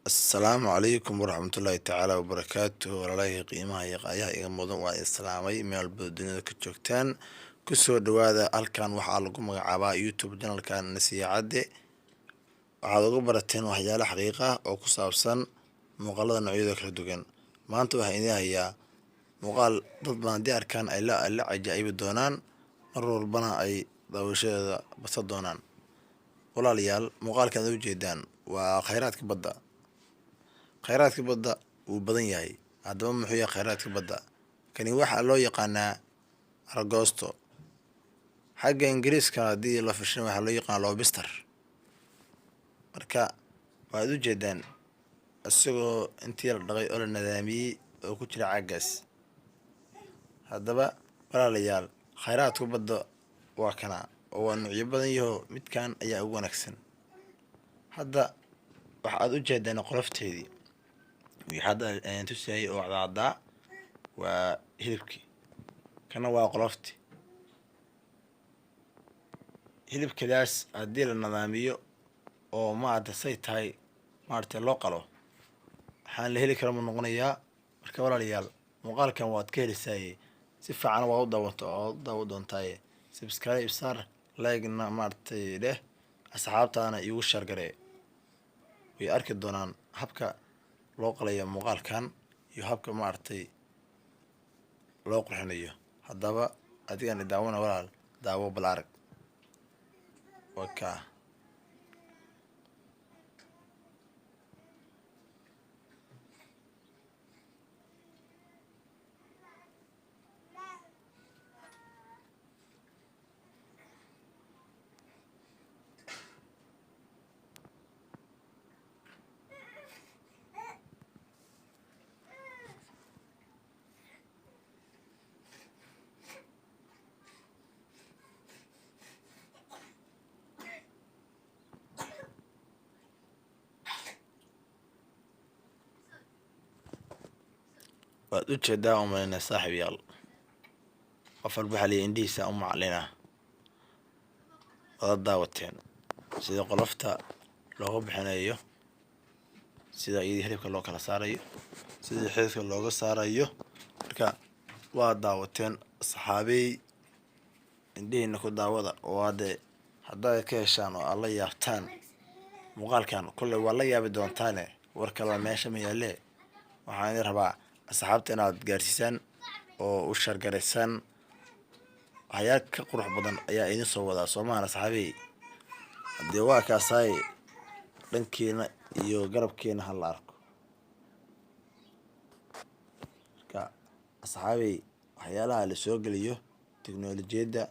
Asalaamu calaykum waraxmatullaahi tacaala wabarakaatuh walaalahey qiimaha iyo qaayaha iga mudan waa islaamay meel walba dunida ka joogtaan kusoo dhawaada halkan waxaa lagu magacaabaa youtube janalkan Nasiya Cadde waxaad uga barateen waxyaalo xaqiiq ah oo ku saabsan muuqaalada noocyada kala duwan maanta waxaan idin hayaa muuqaal dad badan haddii arkaan ay la cajaa'ibi doonaan mar walbana ay daawashadeeda basa doonaan walaalayaal muuqaalkan aad u jeedaan waa khayraadka badda wuu badan yahay haddaba muxuu yahay khayraadka badda kani waxaa loo yaqaanaa argoosto xagga ingiriiska haddii la fashin waxaa loo yaqaana lobster marka waad u jeedaan isagoo intii la dhaqay oo la nadaamiyey oo ku jira caaggaas haddaba walaalayaal khayraadka badda waa kana oo waa nuucyo badan yaho midkan ayaa ugu wanaagsan hadda waxaad u jeedaan qolofteedii wixii hadda tusayay oo cadaadaa waa hilibkii kana waa qoloftii hilibkadaas haddii la nadaamiyo oo maaragta say tahay maaragta loo qalo waxaan la heli kara ma noqonayaa marka walaalayaal muuqaalkan waad ka helisaaye si fiican waa u daawo doontaaye subscribe saar like-na maaragtay leh asxaabtaana iigu sheergaree way arki doonaan habka loo qalayo muuqaalkan iyo habka maaragtay loo qurxinayo haddaba adigan daawana walaal daawo bal arag wakaa waad u jeedaa umalina saaxib yaal qof walba waxaa liya indhihiisa u macalina wada daawateen sida qolofta looga bixinayo sida iyadii hilibka loo kala saarayo sidii xididka looga saarayo marka waa daawateen saxaabey indhihiina ku daawada oo haddaad ka heshaan oo aad la yaabtaan muuqaalkan kolley waa la yaabi doontaane war kale meesha ma yaalee waxaan idin rabaa asxaabta inaad gaarsiisaan oo u shargaraysaan waxyaal ka qurux badan ayaa idin soo wadaa soomahana asxaabey haddii waa kaasaay dhankiina iyo garabkiina ha la arko marka asxaabey waxyaalaha la soo geliyo teknolojiyadda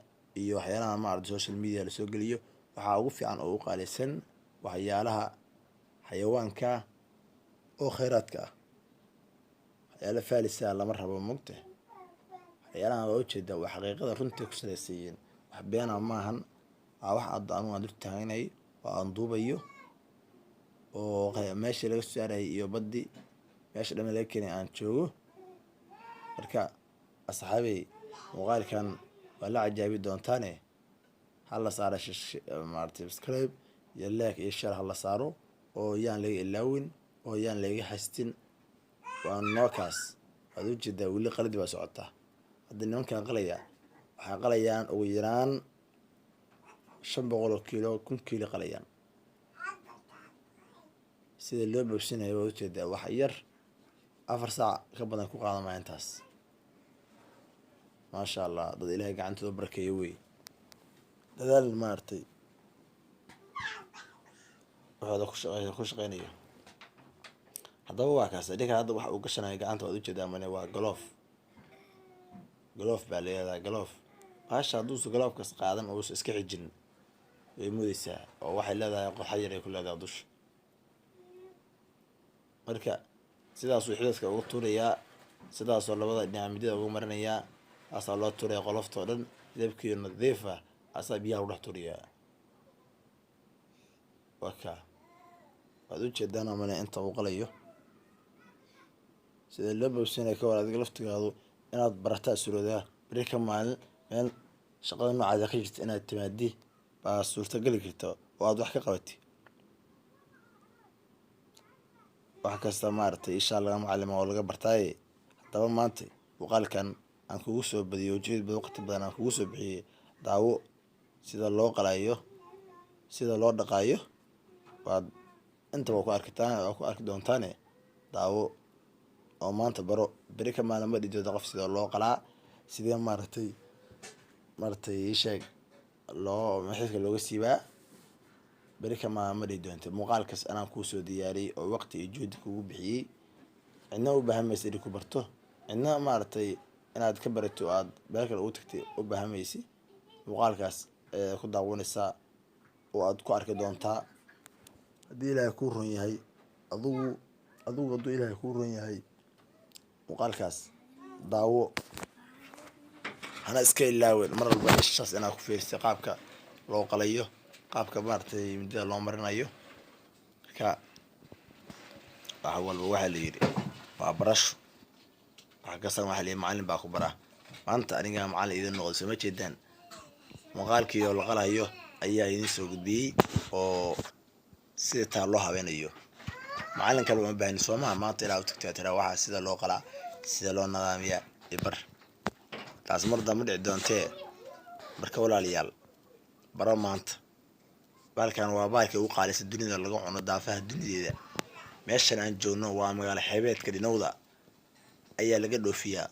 iyo waxyaalaha maaragta social media la soo geliyo waxaa ugu fiican oo u qaalisan waxyaalaha xayawaanka oo khayraadka ah waxyaala faalisa lama rabo mogta waxyaalahan waa ujeedaa waa xaqiiqada runtii ku salaysiiyeen wax beena maahan waa wax adda anugu aan dul taaganay oo aan duubayo oo meeshii laga soo saarayay iyo baddii meesha dhamma laga keenay aan joogo marka asxaabey muuqaalkan waa la cajaabi doontaane hala saara maaragtay subscribe iyo like iyo share hala saaro oo yaan laga ilaawin oo yaan laga xastin waa nookaas waad u jeedaa weli qaladi baa socotaa hadda nimankan qalaya waxay qalayaan ugu yaraan 500 kiilo 1,000 kiilo qalayaan sida loo boobsinayo waad u jeedaa wax yar 4 saac ka badan ku qaadamaya intaas maasha allah dad ilaahay gacantooda barakeeyo wey dadaal maaragtay waxooda ku shaqeynayo haddaba waa kaas ninkan hadda waxa uu gashanayo gacanta waad u jeedaa mane waa galoof baa leedahay galoof baasha hadduusa galoofkas qaadan uusa iska xijin way mudaysaa oo waxay leedahay qoxa yar ay ku leedahay dusha marka sidaasuu xididka ugu tuurayaa sidaasoo labada dhinac midida ugu marinayaa asaa loo tuuraya qoloftoo dhan hilibkii nadiif ah asaa biyaha lagu dhex tuurayaa wakaa waad u jeedaan mane inta uu qalayo sida loo boobsinayo ka war adiga laftigaadu inaad barataa suroodaa beri ka maalin meel shaqada noocaada ka jirta inaad timaadi baa suurtageli karta oo aad wax ka qabati wax kasta maaragtay insha allah macallima oo laga bartaaye haddaba maanta muuqaalkan aan kugu soo badiyo ujeed badan waqti badan aan kugu soo bixiyey daawo sida loo qalayo sida loo dhaqaayo waad inta waa ku arki doontaane daawo oo maanta baro beri ka maalin ma dhidooda qof sida loo qalaa sidee maaragtay ii sheeg loo maxidka looga siibaa beri ka maalin ma dhidi doonta muuqaalkaas anaan kuu soo diyaariyey oo waqti iyo juhdi kugu bixiyey cidna u baahan maysa inay ku barto cidna maaragtay inaad ka barato aad meel kale ugu tagtay u baahan maysi muuqaalkaas ayaad ku daawanaysaa oo aad ku arki doontaa haddii ilaahay kuu ron yahay adigu hadduu ilaahay kuu ron yahay muuqaalkaas daawo hana iska ilaawen mar walba ishaas inaad ku fiirsay qaabka loo qalayo qaabka maaragtay midada loo marinayo marka wax walba waxaa la yidhi waa barasho wax kastan waxaa la yidhi macallin baa ku bara maanta anigaa macallin idin noqday soo ma jeedaan muuqaalkii oo la qalayo ayaa idin soo gudbiyey oo sida taa loo habeynayo macallin kale uma baahni soo maha maanta ilaa u tagtaa tiraa waxaa sida loo qalaa sida loo nadaamiyaa ibar taas mar dambe dhici doontee marka walaalayaal baro maanta baalkan waa baalkii ugu qaalisa dunida laga cuno daafaha dunideeda meeshan aan joogno waa magaalo xeebeedka dhinowda ayaa laga dhoofiyaa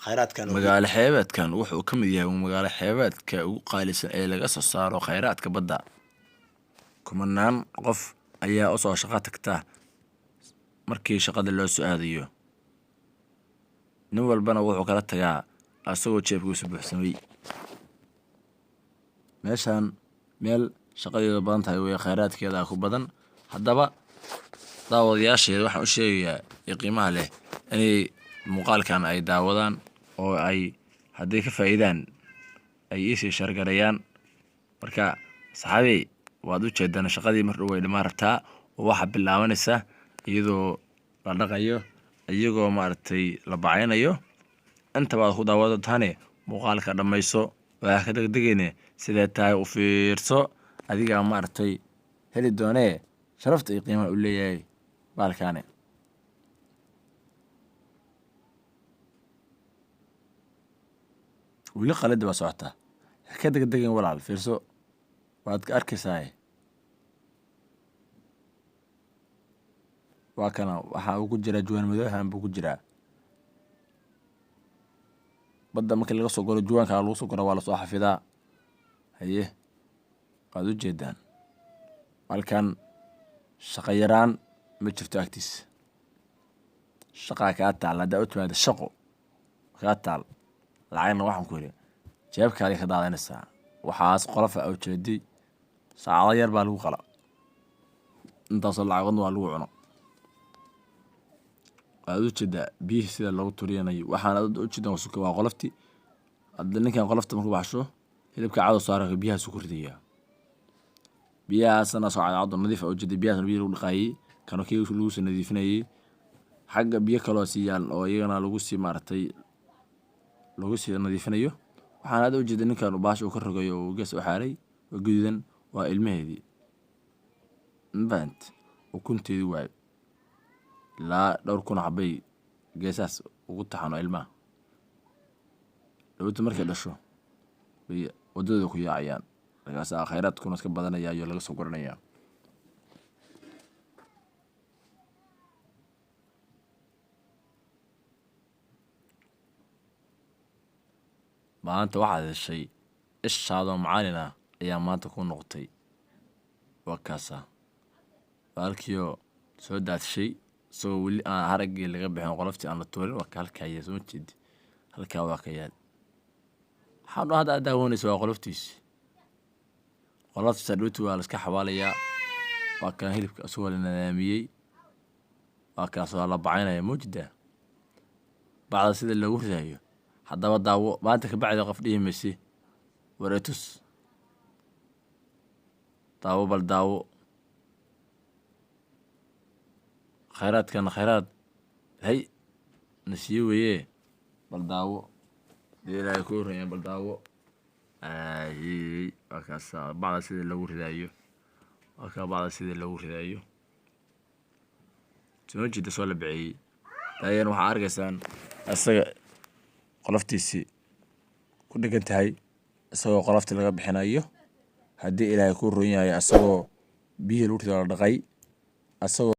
khayraadkan magaalo xeebeedkan wuxuu ka mid yahay magaalo xeebeedka ugu qaalisan ee laga soo saaro khayraadka badda kumanaan qof ayaa u soo shaqo tagta markii shaqada loo soo aadayo nin walbana wuxuu kala tagaa asagoo jeebkiisu buuxsamay meeshaan meel shaqadeeda badan tahay way khayraadkeeda ku badan haddaba daawadayaasheeda waxaan u sheegayaa ee qiimaha leh inay muuqaalkan ay daawadaan oo ay hadday ka faa'iidaan ay iisii shargarayaan marka saxaabey waad u jeedaan shaqadii mar dhow way dhimaan rabtaa oo waxaa bilaabanaysa iyadoo la dhaqayo iyagoo maaragtay la bacaynayo inta baad ku daawadataane muuqaalka dhammayso waa ka degdegayne sidee tahay u fiirso adigaa maaragtay heli doonee sharafta iyo qiimaha u leeyahay baalkaane weli qalada baa socotaa ha ka degdegayn walaal fiirso waad ka arkaysaa waa kana waxaa uu ku jiraa juwaan madoohan buu ku jiraa badda markii laga soo galo juwaanka lagu soo galo waa lasoo xafidaa haye waad u jeedaan halkan shaqo yaraan ma jirto agtiisa shaqaa kaa taal haddaa u timaada shaqo kaa taal lacagna waxaan ku yidhi jeebkaadi ka daadanaysaa waxaas qolofa oo jeeday saacado yar baa lagu qala intaasoo lacagoodna waa lagu cuno waad u jeedaa biyihii sida loogu turiyanayo waxaan u jeedaa suka waa qolofti hadda ninkan qolofta markuu baxsho hilibka cadow saaraka biyahaas ku ridayaa biyahaasna soo cadcado nadiif u jeeday biyahaasna biyo lagu dhaqaayay kana kii lagu soo nadiifinayay xagga biyo kaloo siiyaan oo iyagana lagu sii maaragtay lagu sii nadiifinayo waxaan aad u jeedaa ninkan baasha uu ka rogayo oo gees u xaaray oo gududan waa ilmaheedii invent ukunteedii waay ilaa dhowr kun xabay geesaas ugu taxano ilmaha dhawada markay dhasho bay wadadooda ku yaacayaan markaasaa khayraadkuna iska badanaya iyo laga soo guranaya maanta waxaad heshay ishaadoo macaalin ah ayaa maanta ku noqotay waa kaasaa baalkiioo soo daadshay isagoo weli aan haraggii laga bixin qoloftii aan la tuurin waa ka halkaa yaal soo jeedi halkaa waa ka yaal waxaan dhan hadda aad daawanaysa waa qoloftiisi qoloftiisa dhowti waa la iska xabaalayaa waa kan hilibka isagoo la nadaamiyey waa kaasoo la bacaynaya muujidaa bacda sida loogu ridaayo haddaba daawo maanta ka bacda qof dhihi maysi wareetus daawo bal daawo khayraadkana khayraad hay nasiye weeye bal daawo dee ilaahay ku horreeya bal daawo waa kaasa bacda sida loogu ridaayo waa kaa bacda sida loogu ridaayo soo jeeda soo la bixiyay taayeen waxa arkaysaan asaga qoloftiisi ku dhigan tahay asagoo qolofta laga bixinayo haddii ilaahay ku run yahay asagoo biyo lagu dhaqay asagoo